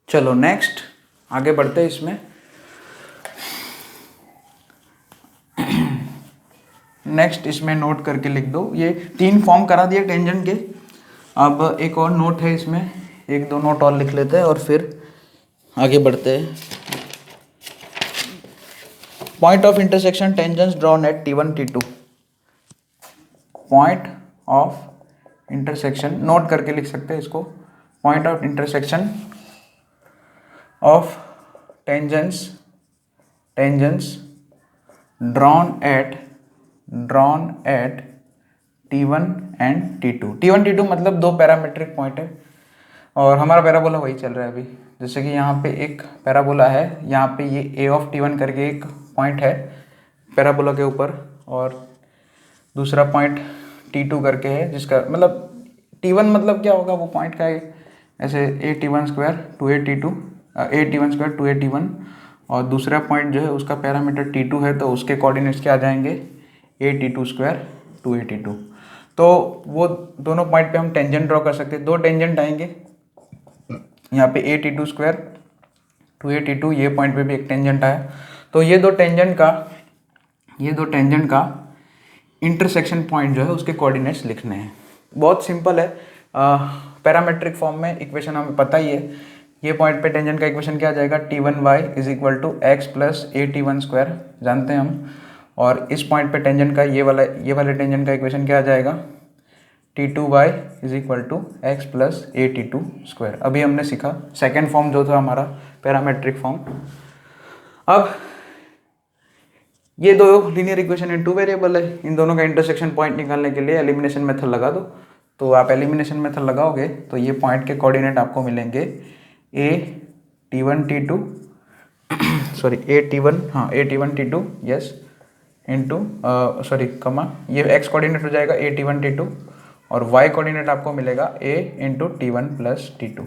चलो नेक्स्ट आगे बढ़ते हैं इसमें। नेक्स्ट इसमें नोट करके लिख दो, ये 3 फॉर्म करा दिए टेंजेंट के। अब एक और नोट है इसमें, 1-2 नोट और लिख लेते हैं और फिर आगे बढ़ते हैं। Point of intersection tangents drawn at T1 T2। Point of intersection note करके लिख सकते हैं इसको। Point of intersection of tangents drawn at T1 and T2। T1 T2 मतलब 2 पैरामेट्रिक पॉइंट है और हमारा पैराबोला वही चल रहा है अभी। जैसे कि यहाँ पे एक पैराबोला है, यहाँ पे ये A ऑफ T1 करके एक पॉइंट है पैराबोला के ऊपर, और दूसरा पॉइंट T2 करके है, जिसका मतलब T1 मतलब क्या होगा वो पॉइंट का है ऐसे A_T1 square 2A_T2 A_T1 square 2A_T1, और दूसरा पॉइंट जो है उसका पैरामीटर T2 है तो उसके कोऑर्डिनेट्स क्या आ जाएंगे A_T2 स्क्वायर 2A_T2। तो वो दोनों पॉइंट पे हम टेंजेंट ड्रॉ कर सकते हैं। 2 टेंजेंट आएंगे यहाँ पे A_T2 स्क्वायर 2A_T2, ये पॉइंट पे भी एक टेंजेंट आया। तो ये दो टेंजेंट का इंटरसेक्शन पॉइंट जो है उसके कोऑर्डिनेट्स लिखने हैं। बहुत सिंपल है, पैरामेट्रिक फॉर्म में इक्वेशन हमें पता ही है। ये पॉइंट पे टेंजेंट का इक्वेशन क्या आ जाएगा, T1y is equal to X plus A_T1 square, जानते हैं हम। और इस पॉइंट पे टेंजेंट का ये वाले टेंजेंट का इक्वेशन क्या आ जाएगा, T2y is equal to X plus A_T2 square. अभी हमने सीखा सेकेंड फॉर्म जो था हमारा पैरामेट्रिक फॉर्म। अब ये दो लीनियर इक्वेशन है, 2 वेरिएबल है, इन दोनों का इंटरसेक्शन पॉइंट निकालने के लिए एलिमिनेशन मेथड लगा दो। तो आप एलिमिनेशन मेथड लगाओगे तो ये पॉइंट के कोऑर्डिनेट आपको मिलेंगे A_T1 T2 sorry A_T1 T2 yes into कमा ये x कोऑर्डिनेट हो जाएगा A_T1 T2 और y कोऑर्डिनेट आपको मिलेगा A into T1 plus T2,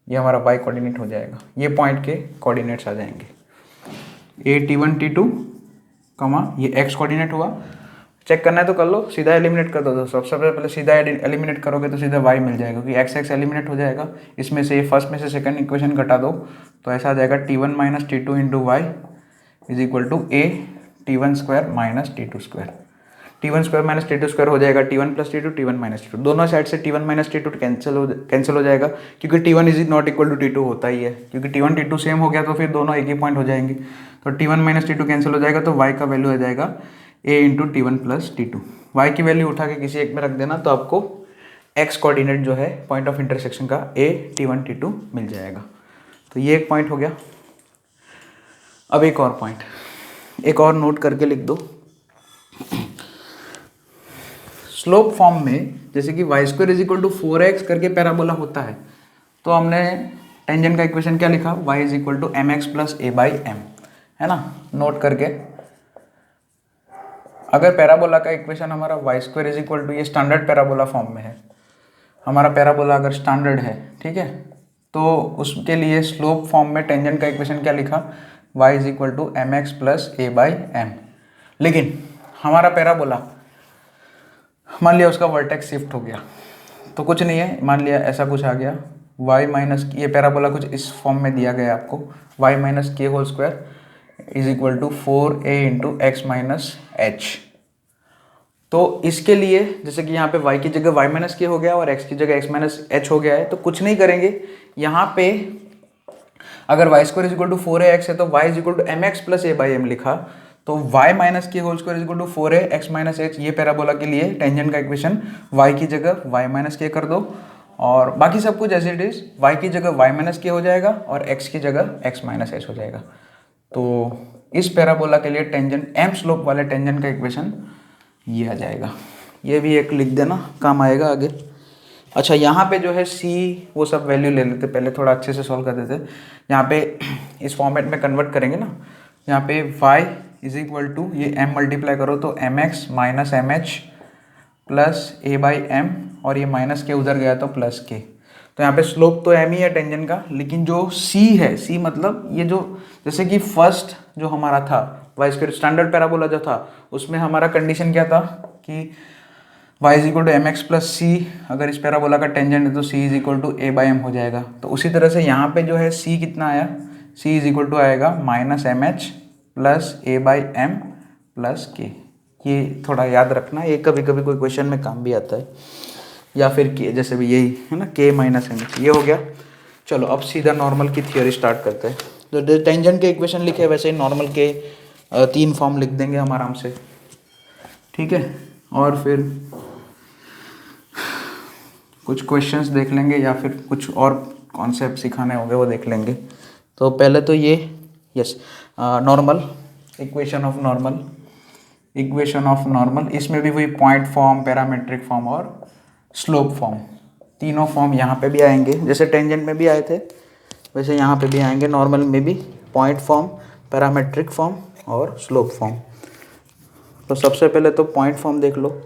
ये हमारा y कोऑर्डिनेट हो जाएगा। ये पॉइंट के कोऑर्डिनेट्स आ जाएंगे A_T1 T2 कमा ये x कोऑर्डिनेट हुआ। चेक करना है तो कर लो, सीधा एलिमिनेट कर दो। तो सबसे पहले सीधा एलिमिनेट करोगे तो सीधा y मिल जाएगा क्योंकि x एलिमिनेट हो जाएगा। इसमें से फर्स्ट में से सेकंड इक्वेशन घटा दो तो ऐसा आ जाएगा T1 minus T2 into Y is equal to A_T1 स्क्वायर minus T2 square. T1 square minus T2 square हो जाएगा T1 plus T2 T1 minus T2। दोनों साइड से T1 माइनस T2 कैंसिल हो जाएगा क्योंकि T1 is not equal to T2 होता ही है, क्योंकि T1 T2 सेम हो गया तो फिर दोनों एक ही पॉइंट हो जाएंगे। तो T1 माइनस T2 कैंसिल हो जाएगा तो y का वैल्यू आ जाएगा A into T1 plus T2। y की वैल्यू उठा के किसी एक में रख देना तो आपको x कोऑर्डिनेट जो है पॉइंट ऑफ इंटरसेक्शन का A_T1 T2 मिल जाएगा। तो ये एक पॉइंट हो गया। अब एक और पॉइंट, एक और नोट करके लिख दो। स्लोप फॉर्म में जैसे कि y square is equal to 4x करके पैराबोला होता है तो हमने टेंजेंट का इक्वेशन क्या लिखा, y is equal to mx plus A/m, है ना। नोट करके अगर पैराबोला का इक्वेशन हमारा y square is equal to, ये स्टैंडर्ड पैराबोला फॉर्म में है हमारा पैराबोला, अगर स्टैंडर्ड है ठीक है, तो उसके लिए स्लोप फॉर्म में टेंजेंट का इक्वेशन क्या लिखा, y is equal to mx plus A/m। लेकिन हमारा पैराबोला मान लिया उसका वर्टेक्स शिफ्ट हो गया तो कुछ नहीं है, मान लिया ऐसा कुछ आ गया y माइनस, ये पैराबोला कुछ इस फॉर्म में दिया गया आपको, y minus K whole square is equal to 4a into X minus H. तो इसके लिए जैसे कि यहाँ पे y की जगह y माइनस के हो गया और x की जगह x माइनस एच हो गया है, तो कुछ नहीं करेंगे यहाँ पे। अगर y square is equal to 4ax है तो y is equal to mx plus A/m लिखा, तो y minus K whole square is equal to 4ax minus H, ये पैराबोला के लिए टेंजेंट का इक्वेशन y की जगह y माइनस के कर दो और बाकी सब कुछ एज इट इज, y की जगह y माइनस के हो जाएगा और x की जगह x माइनस एच हो जाएगा। तो इस पैराबोला के लिए टेंजेंट m स्लोप वाले टेंजेंट का इक्वेशन ये आ जाएगा। ये भी एक लिख देना, काम आएगा आगे। अच्छा यहाँ पे जो है c वो सब वैल्यू ले लेते, पहले थोड़ा अच्छे से सॉल्व कर देते। यहाँ पे इस फॉर्मेट में कन्वर्ट करेंगे ना, यहाँ पे y इज इक्वल टू ये m मल्टीप्लाई करो तो mx minus mh plus A/m और ये माइनस के उधर गया तो प्लस के। तो यहाँ पे स्लोप तो m ही है टेंजेंट का, लेकिन जो c है, c मतलब ये जो जैसे कि फर्स्ट जो हमारा था y स्क्वायर स्टैंडर्ड पैराबोला जो था उसमें हमारा कंडीशन क्या था कि y is equal to M X plus C, अगर इस पैराबोला का टेंजेंट है तो c is equal to A by M हो जाएगा। तो उसी तरह से यहाँ पे जो है c कितना आया, c इज इक्वल टू आएगा minus M H plus A by M plus K. ये थोड़ा याद रखना, ये कभी कभी कोई क्वेश्चन में काम भी आता है, या फिर के जैसे भी यही है ना, के माइनस एम एच, ये हो गया। चलो अब सीधा नॉर्मल की थियोरी स्टार्ट करते हैं। तो टेंजेंट के इक्वेशन लिखे वैसे ही नॉर्मल के 3 फॉर्म लिख देंगे हम आराम से, ठीक है। और फिर कुछ क्वेश्चंस देख लेंगे या फिर कुछ और कॉन्सेप्ट सिखाने होंगे वो देख लेंगे। तो पहले तो ये yes normal equation of normal, इसमें भी वही पॉइंट फॉर्म, पैरामेट्रिक फॉर्म और स्लोप फॉर्म, तीनों फॉर्म यहाँ पे भी आएंगे। जैसे टेंजेंट में भी आए थे वैसे यहाँ पे भी आएंगे। नॉर्मल में भी पॉइंट फॉर्म, पैरामेट्रिक फॉर्म और स्लोप फॉर्म। तो सबसे पहले तो पॉइंट फॉर्म देख लो।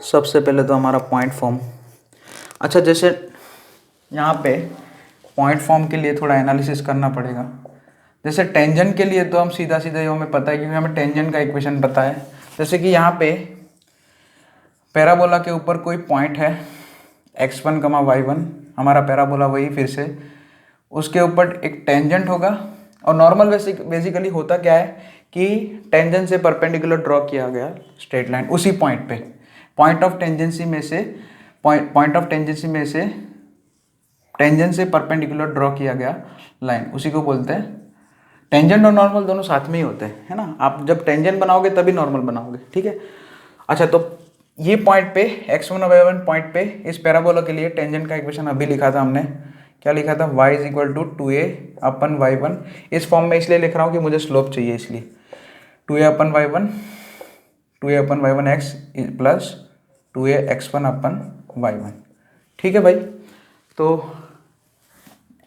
सबसे पहले तो हमारा पॉइंट फॉर्म, अच्छा जैसे यहाँ पे पॉइंट फॉर्म के लिए थोड़ा एनालिसिस करना पड़ेगा। जैसे टेंजेंट के लिए तो हम सीधा सीधा ये हमें पता है क्योंकि हमें टेंजेंट का इक्वेशन पता है। जैसे कि यहाँ पे पैराबोला के ऊपर कोई पॉइंट है x1, y1, हमारा पैराबोला वही फिर से, उसके ऊपर एक टेंजेंट होगा। और नॉर्मल बेसिकली होता क्या है कि टेंजेंट से परपेंडिकुलर ड्रॉ किया गया स्ट्रेट लाइन उसी पॉइंट पे, पॉइंट ऑफ टेंजेंसी में से टेंजेंट से परपेंडिकुलर ड्रॉ किया गया लाइन, उसी को बोलते हैं। टेंजेंट और नॉर्मल दोनों साथ में ही होते हैं, है ना। आप जब टेंजेंट बनाओगे तभी नॉर्मल बनाओगे, ठीक है। अच्छा तो ये पॉइंट पे x1 और y1 पॉइंट पे इस पैराबोला के लिए टेंजेंट का इक्वेशन अभी लिखा था हमने, क्या लिखा था, y is equal to 2a upon y1। इस फॉर्म में इसलिए लिख रहा हूँ कि मुझे स्लोप चाहिए, इसलिए 2a upon y1 x plus 2a x1 अपन y1, ठीक है भाई। तो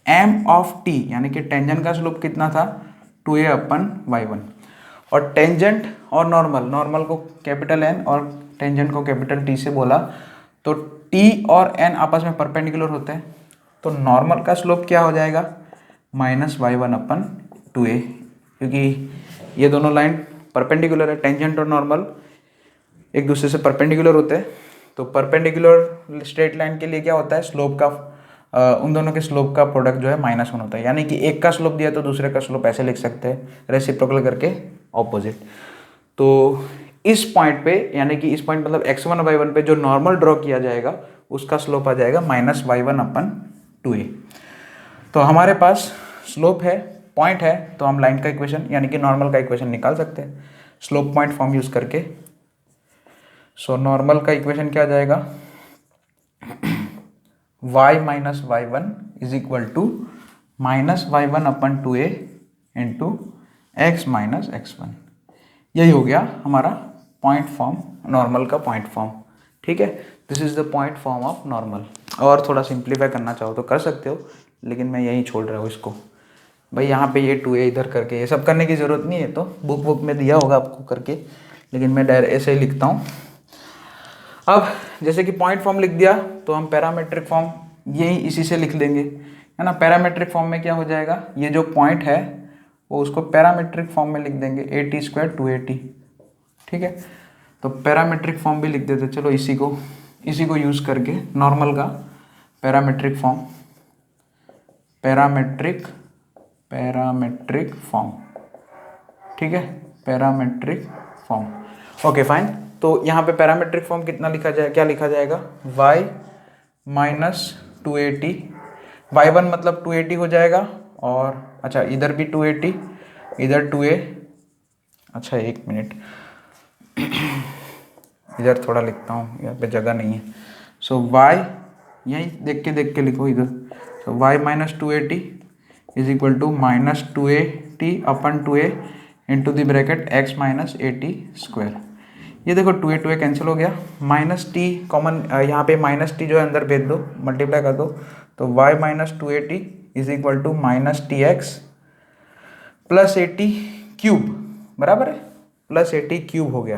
m ऑफ t यानी कि टेंजेंट का स्लोप कितना था, 2a अपन y1। और टेंजेंट और नॉर्मल को कैपिटल N और टेंजेंट को कैपिटल T से बोला, तो T और N आपस में परपेंडिकुलर होते हैं। तो नॉर्मल का स्लोप क्या हो जाएगा, माइनस y1 अपन 2a, क्योंकि ये दोनों लाइन परपेंडिकुलर है। टेंजेंट और नॉर्मल एक दूसरे से परपेंडिकुलर होते हैं। तो परपेंडिकुलर स्ट्रेट लाइन के लिए क्या होता है, स्लोप का उन दोनों के स्लोप का प्रोडक्ट जो है -1 होता है। यानी कि एक का स्लोप दिया तो दूसरे का स्लोप ऐसे लिख सकते हैं, रेसिप्रोकल करके ऑपोजिट। तो इस पॉइंट पे यानी कि इस पॉइंट मतलब x1 और y1 पे जो नॉर्मल ड्रॉ किया जाएगा उसका स्लोप आ जाएगा -y1 अपन 2a। तो हमारे पास स्लोप है, पॉइंट है, तो हम लाइन का इक्वेशन यानी कि नॉर्मल का इक्वेशन निकाल सकते हैं स्लोप पॉइंट फॉर्म यूज करके। सो नॉर्मल का इक्वेशन क्या आ जाएगा, y minus y1 is equal to -y1 upon 2a into x minus x1। यही हो गया हमारा पॉइंट फॉर्म, नॉर्मल का पॉइंट फॉर्म, ठीक है। This is the point form of normal. और थोड़ा सिंप्लीफाई करना चाहो तो कर सकते हो, लेकिन मैं यही छोड़ रहा हूँ इसको। भाई यहाँ पे ये 2a इधर करके ये सब करने की ज़रूरत नहीं है, तो बुक में दिया होगा आपको करके, लेकिन मैं डायरेक्ट ऐसे ही लिखता हूँ। अब जैसे कि पॉइंट फॉर्म लिख दिया तो हम पैरामेट्रिक फॉर्म यही इसी से लिख देंगे, है ना। पैरामेट्रिक फॉर्म में क्या हो जाएगा, ये जो पॉइंट है वो उसको पैरामेट्रिक फॉर्म में लिख देंगे, a² 2at, ठीक है। तो पैरामेट्रिक फॉर्म भी लिख देते, चलो इसी को यूज़ करके नॉर्मल का पैरामेट्रिक फॉर्म, पैरामेट्रिक फॉर्म, ठीक है, पैरामेट्रिक फॉर्म। Okay fine. तो यहाँ पे पैरामेट्रिक फॉर्म कितना लिखा जाए, क्या लिखा जाएगा, y माइनस 2at, y1 मतलब 2at हो जाएगा। और अच्छा इधर भी 2at, इधर 2a, अच्छा एक मिनट इधर थोड़ा लिखता हूँ, यहाँ पे जगह नहीं है। सो y यहीं देख के लिखो इधर। So y minus 2at is equal to -2at upon 2a into the bracket x minus at²। ये देखो 2a कैंसिल हो गया, -t कॉमन यहाँ पे -t जो है अंदर भेज दो, मल्टीप्लाई कर दो, तो y minus 2at is equal to -tx plus at³ बराबर है, प्लस at³ हो गया,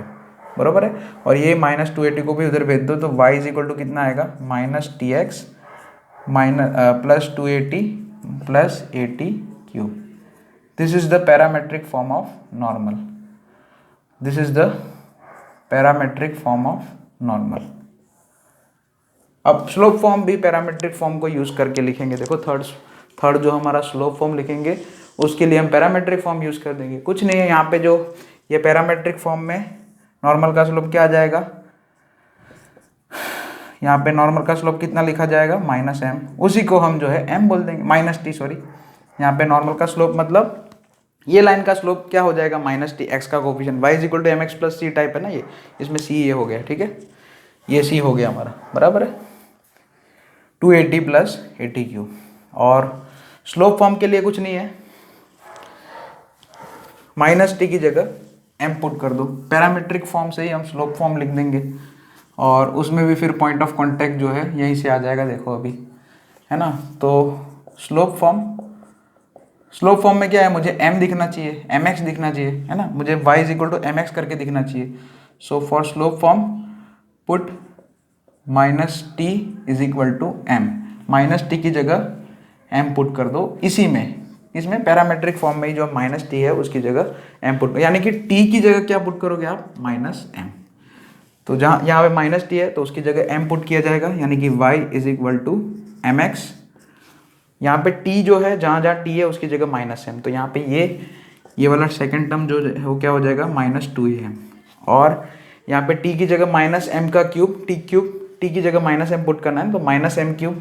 बराबर है। और ये -2at को भी उधर भेज दो, तो y इज इक्वल टू कितना आएगा, -tx plus 2at plus at³, this is the parametric form of normal, this is the parametric form of normal. अब स्लोप फॉर्म भी पैरामेट्रिक फॉर्म को यूज करके लिखेंगे। देखो थर्ड जो हमारा स्लोप फॉर्म लिखेंगे उसके लिए हम पैरामेट्रिक फॉर्म यूज कर देंगे। कुछ नहीं है, यहाँ पे जो ये पैरामेट्रिक फॉर्म में नॉर्मल का स्लोप क्या आ जाएगा, यहाँ पे नॉर्मल का स्लोप कितना लिखा जाएगा, -m, उसी को हम जो है m बोल देंगे, -t सॉरी। यहाँ पे नॉर्मल का स्लोप मतलब ये लाइन का स्लोप क्या हो जाएगा, -t, x का coefficient y equal to mx plus c type है ना ये, इसमें c ये हो गया, ठीक है, ये c हो गया हमारा, बराबर है, 280 प्लस 80 और स्लोप फॉर्म के लिए कुछ नहीं है, -t की जगह m पुट कर दो। पैरामेट्रिक फॉर्म से ही हम स्लोप फॉर्म लिख देंगे और उसमें भी फिर पॉइंट ऑफ कांटेक्ट जो है यहीं से आ जाएगा, देखो अभी है ना। तो स्लोप फॉर्म में क्या है, मुझे m दिखना चाहिए, mx दिखना चाहिए, है ना, मुझे y is equal to mx करके दिखना चाहिए। So for slope form put -t is equal to m, -t की जगह m पुट कर दो। इसमें पैरामेट्रिक फॉर्म में ही जो -t है उसकी जगह m पुट, यानी कि t की जगह क्या पुट करोगे आप, -m। तो जहाँ यहाँ पे -t है तो उसकी जगह m पुट किया जाएगा, यानी कि y is equal to mx। यहाँ पे t जो है, जहाँ जहाँ t है उसकी जगह -m, तो यहाँ पे ये वाला सेकंड टर्म जो है वो क्या हो जाएगा, -2am। और यहाँ पे t की जगह -m का क्यूब, t की जगह -m पुट करना है, तो -m³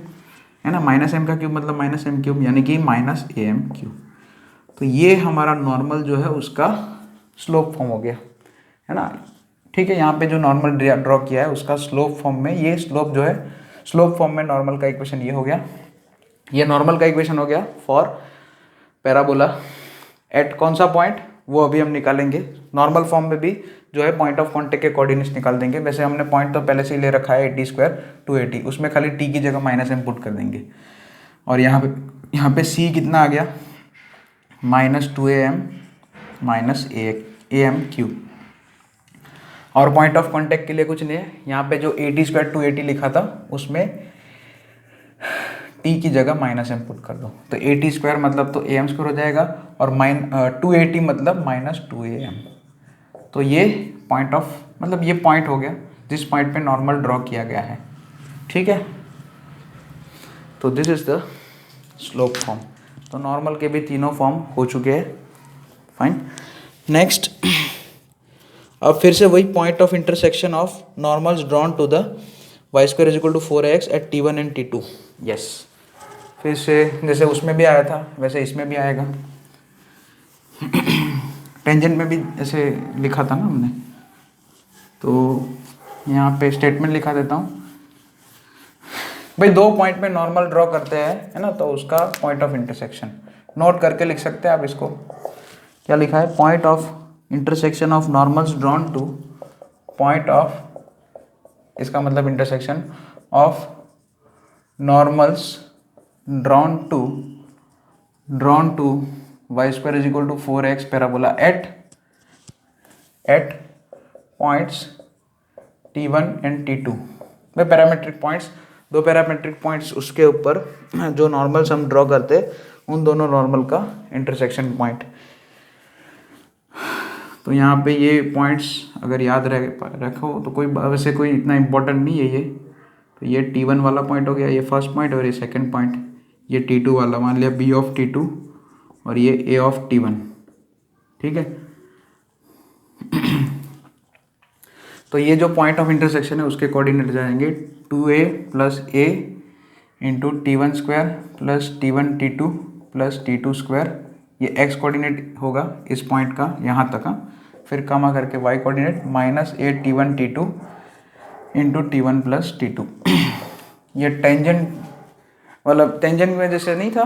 है ना, -m का क्यूब मतलब -m³ यानी कि -am³। तो ये हमारा नॉर्मल जो है उसका स्लोप फॉर्म हो गया, है ना, ठीक है। यहाँ पे जो नॉर्मल ड्रॉ किया है उसका स्लोप फॉर्म में, ये स्लोप जो है स्लोप फॉर्म में नॉर्मल का इक्वेशन ये हो गया, ये नॉर्मल का इक्वेशन हो गया फॉर पैराबोला एट कौन सा पॉइंट, वो अभी हम निकालेंगे। नॉर्मल फॉर्म में भी जो है पॉइंट ऑफ कॉन्टेक्ट के कोऑर्डिनेट्स निकाल देंगे। वैसे हमने पॉइंट तो पहले से ही ले रखा है 80² 280, उसमें खाली t की जगह -m पुट कर देंगे। और यहाँ पे c कितना आ गया, -2am -am³। और पॉइंट ऑफ कांटेक्ट के लिए कुछ नहीं है, यहाँ पे जो 80² 280 लिखा था उसमें t की जगह -m पुट कर दो, तो 80² मतलब तो am² हो जाएगा और 280 मतलब -2am। तो ये पॉइंट ऑफ मतलब ये पॉइंट हो गया जिस पॉइंट पे नॉर्मल ड्रॉ किया गया है, ठीक है। तो this is the slope form. तो नॉर्मल के भी तीनों फॉर्म हो चुके हैं, फाइन। नेक्स्ट, अब फिर से वही point of intersection of normals drawn to the y² is equal to 4x at t1 and t2। Yes, फिर से जैसे उसमें भी आया था वैसे इसमें भी आएगा। टेंजेंट में भी ऐसे लिखा था ना हमने, तो यहाँ पे स्टेटमेंट लिखा देता हूँ भाई, दो पॉइंट में नॉर्मल ड्रॉ करते हैं, है ना, तो उसका पॉइंट ऑफ इंटरसेक्शन नोट करके लिख सकते हैं आप इसको। क्या लिखा है, point of intersection of normals drawn to point of, इसका मतलब intersection of normals drawn to y² is equal to 4x parabola at points t1 and t2। वे पैरामेट्रिक पॉइंट्स, दो पैरामेट्रिक पॉइंट्स उसके ऊपर जो नॉर्मल्स हम ड्रॉ करते उन दोनों नॉर्मल का इंटरसेक्शन पॉइंट। तो यहाँ पे ये पॉइंट्स अगर याद रखो तो वैसे कोई इतना इम्पोर्टेंट नहीं है ये। तो ये t1 वाला पॉइंट हो गया, ये फर्स्ट पॉइंट, और ये सेकंड पॉइंट ये t2 वाला, मान लिया b ऑफ t2 और ये a ऑफ t1, ठीक है। तो ये जो पॉइंट ऑफ इंटरसेक्शन है उसके कोऑर्डिनेट जाएंगे 2a plus a into t1² plus t1 t2 plus t2²। ये x कोऑर्डिनेट होगा इस पॉइंट का यहाँ तक, फिर कमा करके y coordinate -a t1 t2 into t1 plus t2। ये टेंजेंट मतलब टेंजेंट में जैसे नहीं था,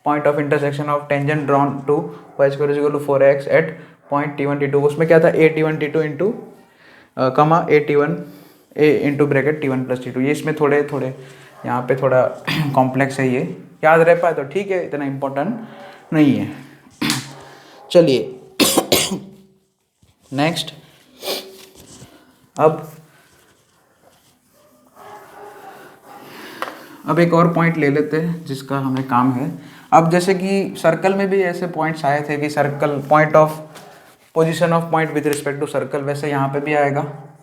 point of intersection of tangent drawn to y² is equal to 4x at point t1 t2, उसमें क्या था a t1 t2 into comma a into bracket t1 plus t2। ये इसमें थोड़े यहाँ पे थोड़ा कॉम्प्लेक्स है, ये याद रह पाए तो ठीक है, इतना इम्पोर्टेंट नहीं है। चलिए नेक्स्ट, अब अब एक और पॉइंट ले लेते हैं जिसका हमें काम है। अब जैसे कि सर्कल में भी ऐसे पॉइंट्स आए थे कि circle point of position of point with respect to circle, वैसे यहाँ पे भी आएगा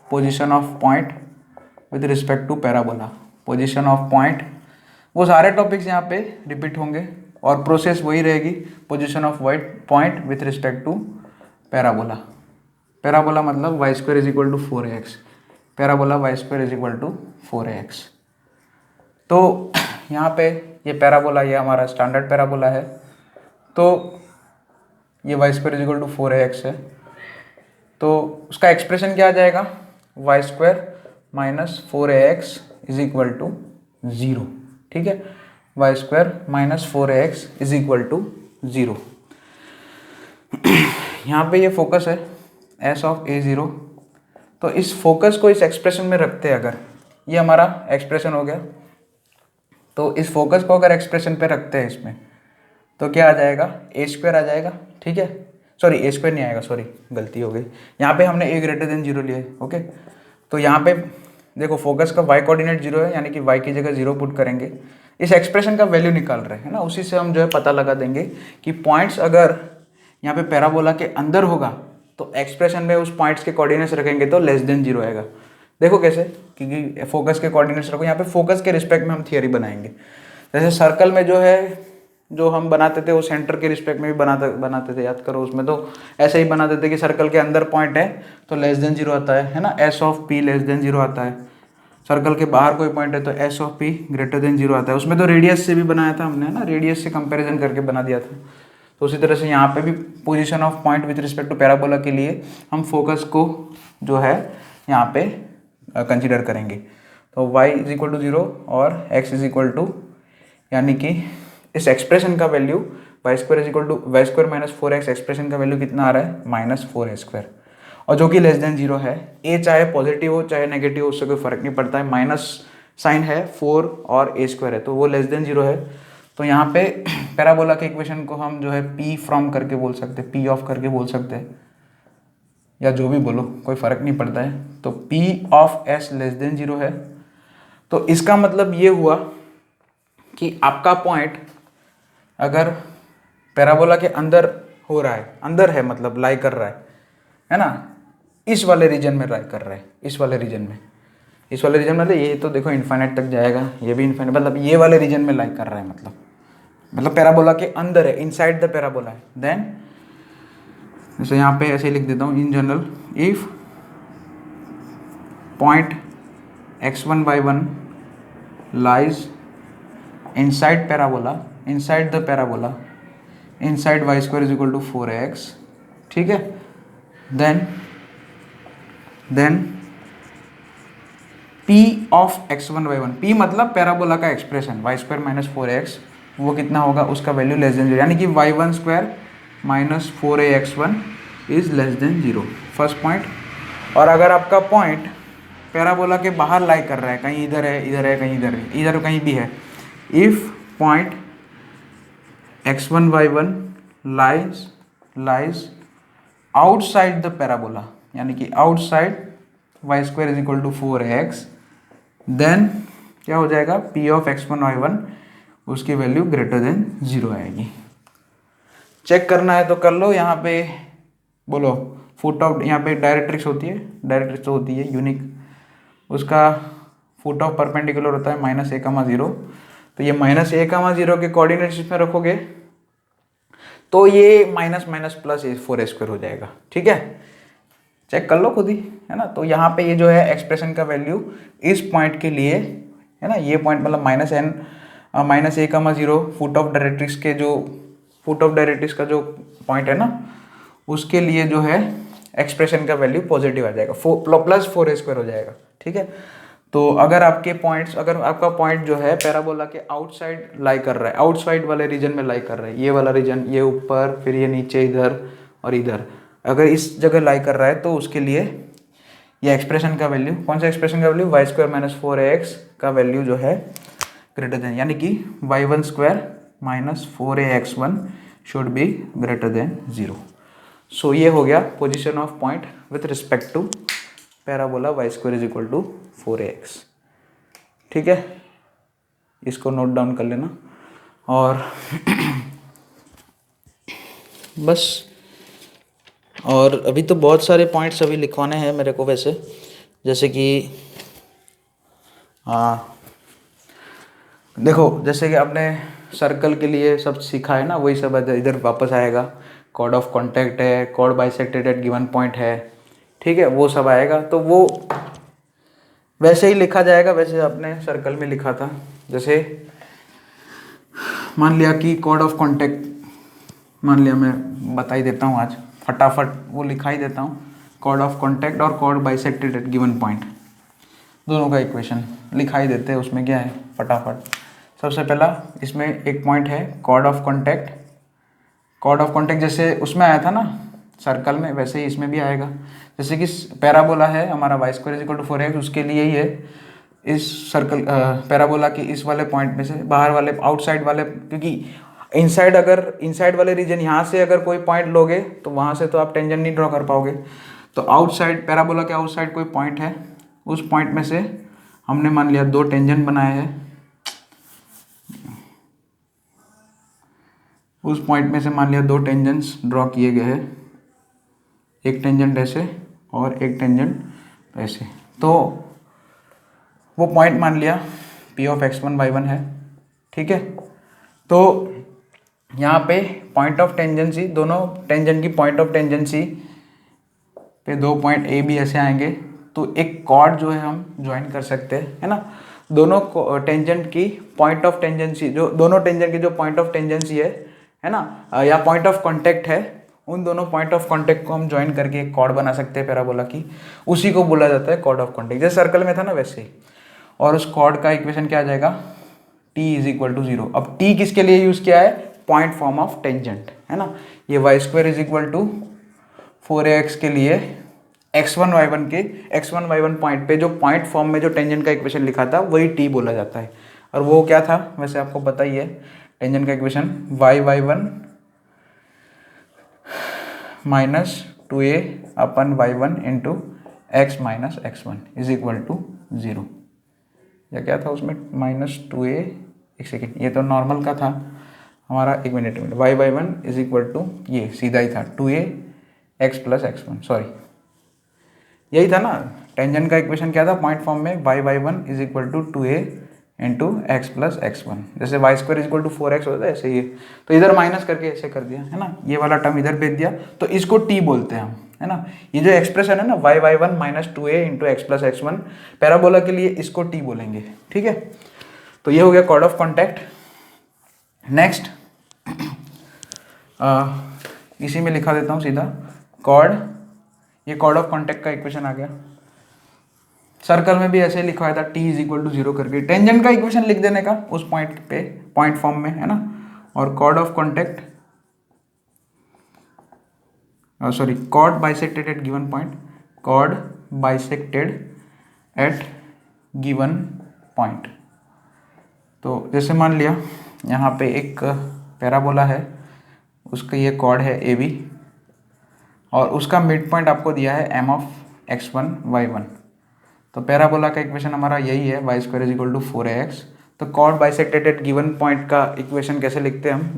position of point with respect to parabola. Position of point, वो सारे टॉपिक्स यहाँ पे रिपीट होंगे और प्रोसेस वही रहेगी, position of point with respect to parabola. Parabola मतलब y square is equal to 4ax, parabola y square is equal to 4ax। तो यहाँ पे ये पैराबोला, ये हमारा स्टैंडर्ड पैराबोला है, तो ये Y square is equal to 4ax है। तो उसका एक्सप्रेशन क्या आ जाएगा, Y square minus 4ax is equal to 0। ठीक है, Y square minus 4ax is equal to 0। यहाँ पे ये फोकस है एस ऑफ a0, तो इस फोकस को इस एक्सप्रेशन में रखते हैं, अगर ये हमारा एक्सप्रेशन हो गया, तो इस फोकस को अगर एक्सप्रेशन पे रखते हैं इसमें, तो क्या आ जाएगा, ए स्क्वायर आ जाएगा। ठीक है, सॉरी ए स्क्वायर नहीं आएगा, सॉरी गलती हो गई, यहाँ पे हमने a ग्रेटर देन 0 लिया है। ओके, तो यहाँ पे देखो फोकस का y कोऑर्डिनेट 0 है, यानी कि y की जगह 0 पुट करेंगे, इस एक्सप्रेशन का वैल्यू निकाल रहे हैं ना, उसी से हम जो है पता लगा देंगे कि पॉइंट्स अगर यहाँ पे पैराबोला के अंदर होगा तो एक्सप्रेशन में उस पॉइंट्स के कोऑर्डिनेट्स रखेंगे तो लेस देन 0 आएगा। देखो कैसे, क्योंकि फोकस के कोऑर्डिनेट्स रखो, यहाँ पे फोकस के रिस्पेक्ट में हम थियरी बनाएंगे। जैसे सर्कल में जो है, जो हम बनाते थे वो सेंटर के रिस्पेक्ट में भी बनाते थे, याद करो, उसमें तो ऐसे ही बनाते थे कि सर्कल के अंदर पॉइंट है तो लेस देन 0 आता है ना, S of P less than 0 आता है। सर्कल के बाहर कोई पॉइंट है तो S of P greater than 0 आता है। उसमें तो रेडियस से भी बनाया था हमने ना, रेडियस से कंपैरिजन करके बना दिया था। तो उसी तरह से यहाँ पे भी position of point with respect to parabola के लिए हम फोकस को जो है यहाँ पे कंसिडर करेंगे। तो y इज इक्वल टू 0 और x इज इक्वल टू, यानी कि इस एक्सप्रेशन का value Y square is equal to Y square minus 4x, expression का वैल्यू कितना आ रहा है, माइनस 4a स्क्वायर, और जो कि लेस देन 0 है। a चाहे पॉजिटिव हो चाहे नेगेटिव हो, उससे कोई फर्क नहीं पड़ता है, माइनस साइन है 4 और a स्क्वायर है, तो वो लेस देन 0 है। तो यहाँ पे पैराबोला के इक्वेशन को हम जो है p फ्रॉम करके बोल सकते हैं, p ऑफ करके बोल सकते हैं, या जो भी बोलो कोई फर्क नहीं पड़ता है। तो p of s less than 0 है। तो इसका मतलब ये हुआ कि आपका पॉइंट अगर पैराबोला के अंदर हो रहा है, अंदर है मतलब लाई कर रहा है ना, इस वाले रीजन में लाई कर रहा है, इस वाले रीजन में, इस वाले रीजन में, मतलब ये तो देखो इन्फाइनाइट तक जाएगा, ये भी इन्फाइनाइट, मतलब ये वाले रीजन में लाई कर रहा है, मतलब पैराबोला के अंदर है, इनसाइड द पैराबोला है। देन जैसे यहाँ पे ऐसे ही लिख देता हूँ, in general if point x1 y1 lies inside parabola, inside the parabola, inside y square is equal to 4x, ठीक है। then p of x1 y1, p मतलब पैराबोला का expression y square minus 4x, वो कितना होगा, उसका value less than 0, यानी कि y1 square minus 4ax1 is less than 0, first point. और अगर आपका पॉइंट पैराबोला के बाहर लाई कर रहा है, कहीं इधर है, इधर है, कहीं इधर है, इधर कहीं भी है, if point x1 y1 lies outside the parabola, यानी कि outside y square is equal to 4x, then क्या हो जाएगा, p of x1 y1 उसकी वैल्यू ग्रेटर देन 0 आएगी। चेक करना है तो कर लो, यहाँ पे बोलो फुट ऑफ, यहाँ पे डायरेक्ट्रिक्स होती है, डायरेक्ट्रिक्स तो होती है यूनिक, उसका फुट ऑफ परपेंडिकुलर होता है -a,0, तो ये -a,0 के कोऑर्डिनेट्स इसमें रखोगे तो ये minus minus plus 4a square हो जाएगा। ठीक है, चेक कर लो खुद ही, है ना। तो यहाँ पे ये जो है एक्सप्रेशन का वैल्यू इस पॉइंट के लिए, है ना, ये पॉइंट मतलब -a,0 फुट ऑफ डायरेक्ट्रिक्स के जो फुट ऑफ डायरेक्ट्रिक्स का जो पॉइंट है ना, उसके लिए जो है एक्सप्रेशन का वैल्यू पॉजिटिव आ जाएगा, प्लस 4a स्क्वायर हो जाएगा। ठीक है, तो अगर आपके पॉइंट्स, अगर आपका पॉइंट जो है पैराबोला के आउटसाइड लाई कर रहा है, आउटसाइड वाले रीजन में लाई कर रहा है, ये वाला रीजन, ये ऊपर, फिर ये नीचे, इधर और इधर, अगर इस जगह लाई कर रहा है तो उसके लिए ये एक्सप्रेशन का वैल्यू, कौन सा एक्सप्रेशन का value, Y square minus 4ax का वैल्यू जो है ग्रेटर देन, यानी कि y1 square minus 4ax1 should be greater than 0। So ये हो गया position of point with respect to parabola y square is equal to 4ax। ठीक है, इसको नोट डाउन कर लेना। और बस, और अभी तो बहुत सारे पॉइंट्स अभी लिखवाने हैं मेरे को वैसे, जैसे कि देखो, जैसे कि आपने सर्कल के लिए सब सीखा है ना, वही सब इधर वापस आएगा। कॉर्ड ऑफ कॉन्टैक्ट है, chord bisected at given point है, ठीक है, वो सब आएगा। तो वो वैसे ही लिखा जाएगा वैसे आपने सर्कल में लिखा था। जैसे मान लिया कि कॉर्ड ऑफ कॉन्टैक्ट, मान लिया, मैं बता ही देता हूँ आज फटाफट, वो लिखा ही देता हूँ। कॉर्ड ऑफ कॉन्टैक्ट और chord bisected at given point, दोनों का इक्वेशन लिखा ही देते हैं। उसमें क्या है फटाफट, सबसे पहला इसमें एक पॉइंट है chord of contact. Chord of contact जैसे उसमें आया था ना सर्कल में, वैसे ही इसमें भी आएगा। जैसे कि पैराबोला है हमारा y² = 4x, उसके लिए ही है इस सर्कल पैराबोला के इस वाले पॉइंट में से बाहर वाले आउटसाइड वाले, क्योंकि इनसाइड, अगर इनसाइड वाले रीजन यहाँ से अगर कोई पॉइंट लोगे तो वहाँ से तो आप टेंजेंट नहीं ड्रॉ कर पाओगे। तो आउटसाइड, पैराबोला के आउटसाइड कोई पॉइंट है, उस पॉइंट में से हमने मान लिया 2 टेंजेंट बनाए हैं। उस पॉइंट में से मान लिया 2 टेंजेंट्स ड्रॉ किए गए हैं, एक टेंजेंट ऐसे और एक टेंजेंट ऐसे। तो वो पॉइंट मान लिया P(x1, y1) है, ठीक है। तो यहाँ पे पॉइंट ऑफ टेंजेंसी, दोनों टेंजेंट की पॉइंट ऑफ टेंजेंसी पे 2 पॉइंट A B ऐसे आएंगे, तो एक कॉर्ड जो है हम ज्वाइन कर सकते हैं, है ना। दोनों टेंजेंट की पॉइंट ऑफ टेंजेंसी, जो दोनों टेंजेंट की जो पॉइंट ऑफ टेंजेंसी है ना, या पॉइंट ऑफ कांटेक्ट है, उन दोनों पॉइंट ऑफ कांटेक्ट को हम ज्वाइन करके एक कॉर्ड बना सकते हैं पैराबोला की। उसी को बोला जाता है कॉर्ड ऑफ कांटेक्ट, जैसे सर्कल में था ना वैसे ही। और उस कॉर्ड का इक्वेशन क्या आ जाएगा, t = 0। अब t किसके लिए यूज़ किया है, पॉइंट फॉर्म ऑफ टेंजेंट, है ना। ये y² = 4ax के लिए x1 y1 के x1 y1 पॉइंट पे जो पॉइंट फॉर्म में जो टेंजेंट का इक्वेशन लिखा था वही t बोला जाता है। और वो क्या था वैसे आपको पता ही है, टेंजेंट का equation y1 - 2a upon y1 × x - x1 = 0। या क्या था उसमें, -2a, एक सेकेंड, ये तो नॉर्मल का था हमारा, एक मिनट y1 = ये सीधा ही था 2a x + x1, सॉरी यही था ना। टेंजेंट का इक्वेशन क्या था पॉइंट फॉर्म में, y1 = 2a × x + x1, जैसे y² = 4x होता है ऐसे ही। तो इधर माइनस करके ऐसे कर दिया, है ना, ये वाला टर्म इधर भेज दिया, तो इसको t बोलते हैं हम, है ना। ये जो एक्सप्रेशन है ना y1 - 2a × x + x1 parabola के लिए, इसको t बोलेंगे, ठीक है। तो ये हो गया कॉर्ड ऑफ कॉन्टैक्ट। नेक्स्ट इसी में लिखा देता हूँ सीधा कॉर्ड, ये कॉर्ड ऑफ कॉन्टैक्ट का इक्वेशन आ गया। सर्कल में भी ऐसे लिखा था t = 0 करके, टेंजेंट का इक्वेशन लिख देने का उस पॉइंट पे, पॉइंट फॉर्म में, है ना। और chord of contact, sorry, chord bisected at given point, chord bisected at given point. तो जैसे मान लिया यहाँ पे एक पैराबोला है, उसका ये कॉर्ड है AB, और उसका मिड पॉइंट आपको दिया है m(x1, y1). तो पैराबोला का इक्वेशन हमारा यही है, y² = 4ax। तो chord bisected at given point का इक्वेशन कैसे लिखते हैं हम,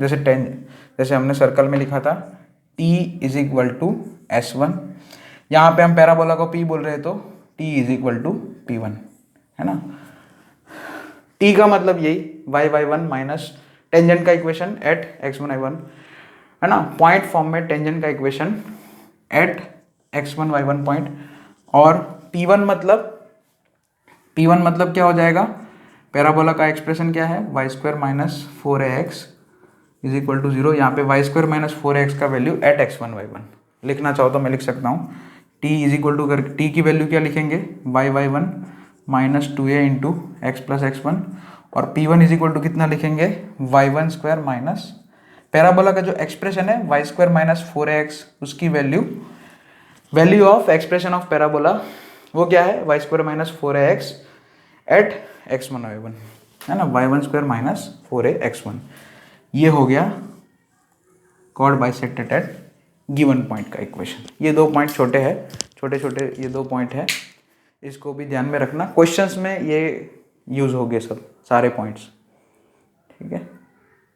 जैसे हमने सर्कल में लिखा था t = s1, यहाँ पे हम पैराबोला को p बोल रहे हैं तो t = p1, है ना। t का मतलब यही y1 - टेंजेंट का इक्वेशन एट x1 y1, है ना, पॉइंट फॉर्म में टेंजेंट का equation at x1 y1 point. और p1 मतलब क्या हो जाएगा, पैराबोला का एक्सप्रेशन क्या है, y² - 4ax = 0। यहाँ पे y² - 4ax का वैल्यू एट x1 y1 लिखना चाहो तो मैं लिख सकता हूँ। t की वैल्यू क्या लिखेंगे, y1 - 2a × x + x1, और p1 = कितना लिखेंगे, y1² पैराबोला का जो एक्सप्रेशन है y² - 4ax, उसकी value of expression of parabola वो क्या है, y² - 4ax eight x1 y1, है ना, y1² - 4ax1। ये हो गया chord bisected at given point का इक्वेशन। ये 2 पॉइंट छोटे हैं, छोटे ये 2 पॉइंट है, इसको भी ध्यान में रखना, क्वेश्चंस में ये यूज हो गए सब सारे पॉइंट्स। ठीक है।